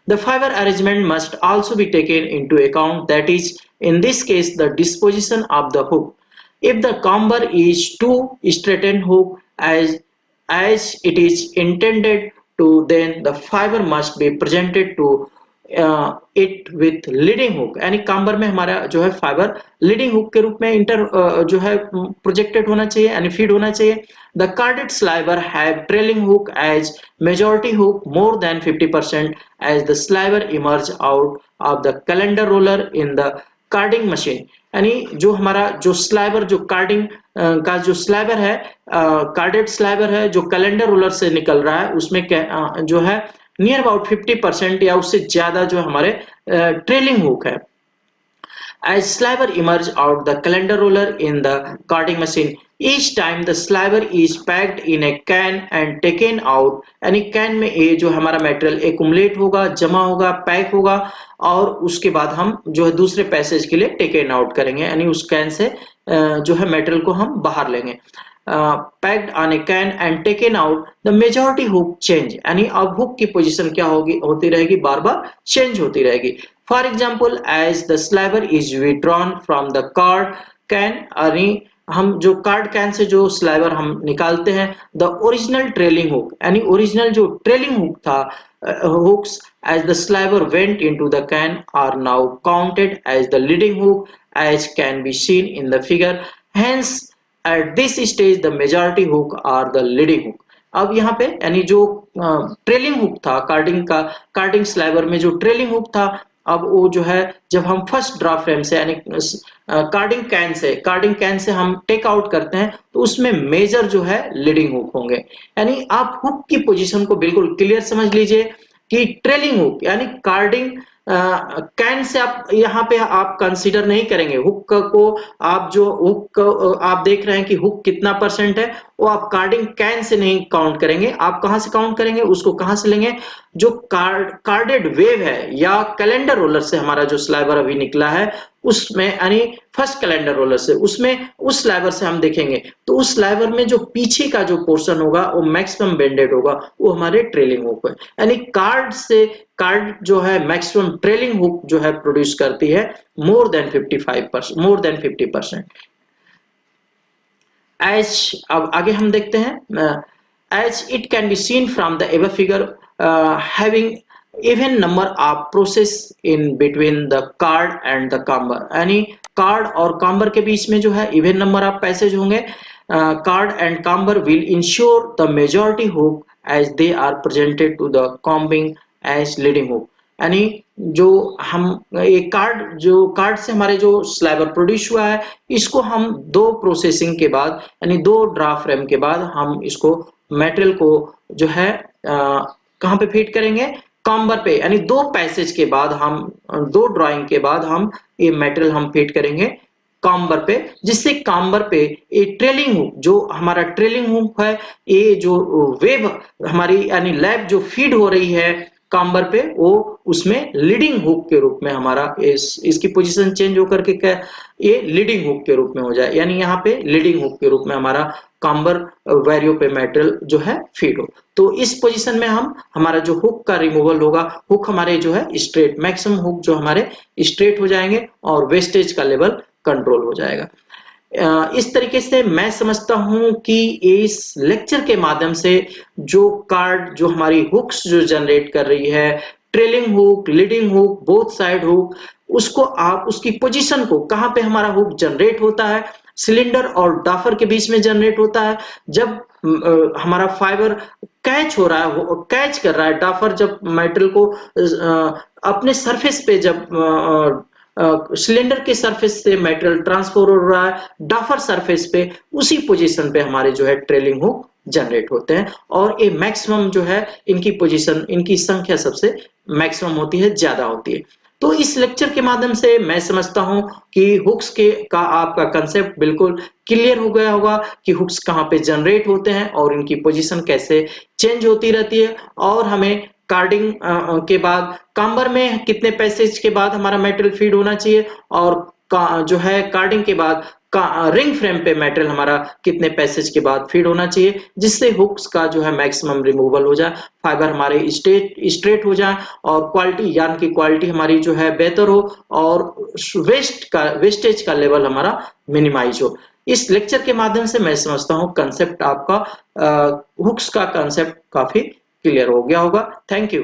S1: The fiber arrangement must also be taken into account, that is, in this case, the disposition of the hook. If the camber is too straightened hook as it is intended to, then the fiber must be presented to it with leading hook। यानी camber में हमारा जो है fibre leading hook के रूप में जो है प्रोजेक्टेड होना चाहिए, यानी फीड होना चाहिए। The carded sliver have trailing hook as majority hook more than 50% as the sliver emerge out of the calendar roller in the carding machine. यानी जो हमारा जो स्लाइवर जो कार्डिंग का जो स्लाइवर है, कार्डेड स्लाइवर है जो कैलेंडर रोलर से निकल रहा है, उसमें जो है नियर अबाउट 50% या उससे ज्यादा जो हमारे ट्रेलिंग हुक है। As sliver emerge out the calendar roller in the carding machine, each time the sliver is packed in a can and taken out, यानी कैन में ये जो हमारा मटेरियल एक्युमुलेट होगा, जमा होगा, पैक होगा, और उसके बाद हम जो है दूसरे पैसेज के लिए टेकन आउट करेंगे, यानी उस कैन से जो है मटेरियल को हम बाहर लेंगे। Packed on A can and taken out the majority hook change, यानी अब हुक की पोजीशन क्या होती रहेगी, बार बार चेंज होती रहेगी। For example, as the sliver is withdrawn from the card can, यानी हम जो कार्ड कैन से जो स्लाइवर हम निकालते हैं, द ओरिजिनल ट्रेलिंग हुक, यानी ओरिजिनल जो ट्रेलिंग हुक था, hooks as the sliver went into the can are now counted as the leading hook, as can be seen in the figure. Hence at this stage the majority hook are the leading hook। अब यहाँ पे यानी जो trailing hook था carding sliver में जो trailing hook था, अब वो जो है जब हम फर्स्ट ड्रा फ्रेम से यानी कार्डिंग कैन से हम टेक आउट करते हैं, तो उसमें मेजर जो है लीडिंग हुक होंगे। यानी आप हुक की पोजीशन को बिल्कुल क्लियर समझ लीजिए कि ट्रेलिंग हुक यानी कार्डिंग कैन से आप यहाँ पे आप कंसीडर नहीं करेंगे हुक को। आप जो हुक आप देख रहे हैं कि हुक कितना परसेंट है, वो आप कार्डिंग कैन से नहीं काउंट करेंगे। आप कहां से काउंट करेंगे, उसको कहां से लेंगे, जो कार्डेड वेव है या कैलेंडर रोलर से हमारा जो स्लाइवर अभी निकला है उसमें, यानी फर्स्ट कैलेंडर रोलर से, उसमें उस स्लाइवर से हम देखेंगे तो उस स्लाइवर में जो पीछे का जो पोर्शन होगा वो मैक्सिमम बेंडेड होगा, वो हमारे ट्रेलिंग हुक है। यानी कार्ड जो है मैक्सिमम ट्रेलिंग हुक जो है प्रोड्यूस करती है मोर देन 50%। एज अब आगे हम देखते हैं, as it can be seen from the ever figure, having even number of process in between the card and the camber, यानी कार्ड और काम्बर के बीच में जो है इवन नंबर ऑफ पैसेज होंगे। Card and comber will ensure the majority hook as they are presented to the combing as leading hook. यानी जो हम ये कार्ड से हमारे जो स्लाइवर प्रोड्यूस हुआ है, इसको हम दो प्रोसेसिंग के बाद यानी दो ड्रा फ्रेम के बाद हम इसको मटेरियल को जो है कहाँ पे फीड करेंगे, काम्बर पे, यानी दो पैसेज के बाद हम दो ड्राइंग के बाद हम ये मटेरियल हम फीड करेंगे काम्बर पे, जिससे काम्बर पे ये ट्रेलिंग हुक, जो हमारा ट्रेलिंग हुक है, ये जो वेब हमारी यानी लैब जो फीड हो रही है काम्बर पे, वो उसमें लीडिंग हुक के रूप में हमारा इसकी पोजीशन चेंज होकर के क्या ये लीडिंग हुक के रूप में हो जाए, यानी यहाँ पे लीडिंग हुक के रूप में हमारा काम्बर वैरियो पे मेटल जो है फीड हो। तो इस पोजीशन में हम हमारा जो हुक का रिमूवल होगा, हुक हमारे जो है स्ट्रेट, मैक्सिमम हुक जो हमारे स्ट्रेट हो जाएंगे और वेस्टेज का लेवल कंट्रोल हो जाएगा। इस तरीके से मैं समझता हूं कि इस लेक्चर के माध्यम से जो कार्ड जो हमारी हुक्स जो जनरेट कर रही है, trailing hook, leading hook, both side hook, उसको आप उसकी पोजीशन को कहां पे हमारा हुक जनरेट होता है, सिलेंडर और डाफर के बीच में जनरेट होता है। जब हमारा फाइबर कैच हो रहा है, कैच कर रहा है डाफर, जब मेटल को अपने सरफेस पे जब सिलेंडर के सरफेस से मेटेरियल ट्रांसफर हो रहा है डाफर सरफेस पे, उसी पोजीशन पे हमारे जो है ट्रेलिंग हुक जनरेट होते हैं। और ये मैक्सिमम जो है इनकी पोजीशन, इनकी संख्या सबसे मैक्सिमम होती है, ज्यादा होती है। तो इस लेक्चर के माध्यम से मैं समझता हूं कि हुक्स के का आपका कंसेप्ट बिल्कुल क्लियर हो गया होगा कि हुक्स कहाँ पे जनरेट होते हैं और इनकी पोजीशन कैसे चेंज होती रहती है, और हमें कार्डिंग के बाद काम्बर में कितने पैसेज के बाद हमारा मेटेरियल फीड होना चाहिए, और जो है कार्डिंग के बाद रिंग फ्रेम पे मेटेरियल हमारा कितने पैसेज के बाद फीड होना चाहिए, जिससे हुक्स का जो है मैक्सिमम रिमूवल हो जाए, फाइबर हमारे स्ट्रेट हो जाए और क्वालिटी, यानी कि क्वालिटी हमारी जो है बेहतर हो और वेस्टेज का लेवल हमारा मिनिमाइज हो। इस लेक्चर के माध्यम से मैं समझता हूँ कंसेप्ट आपका हुक्स का कंसेप्ट काफी क्लियर हो गया होगा। Thank you.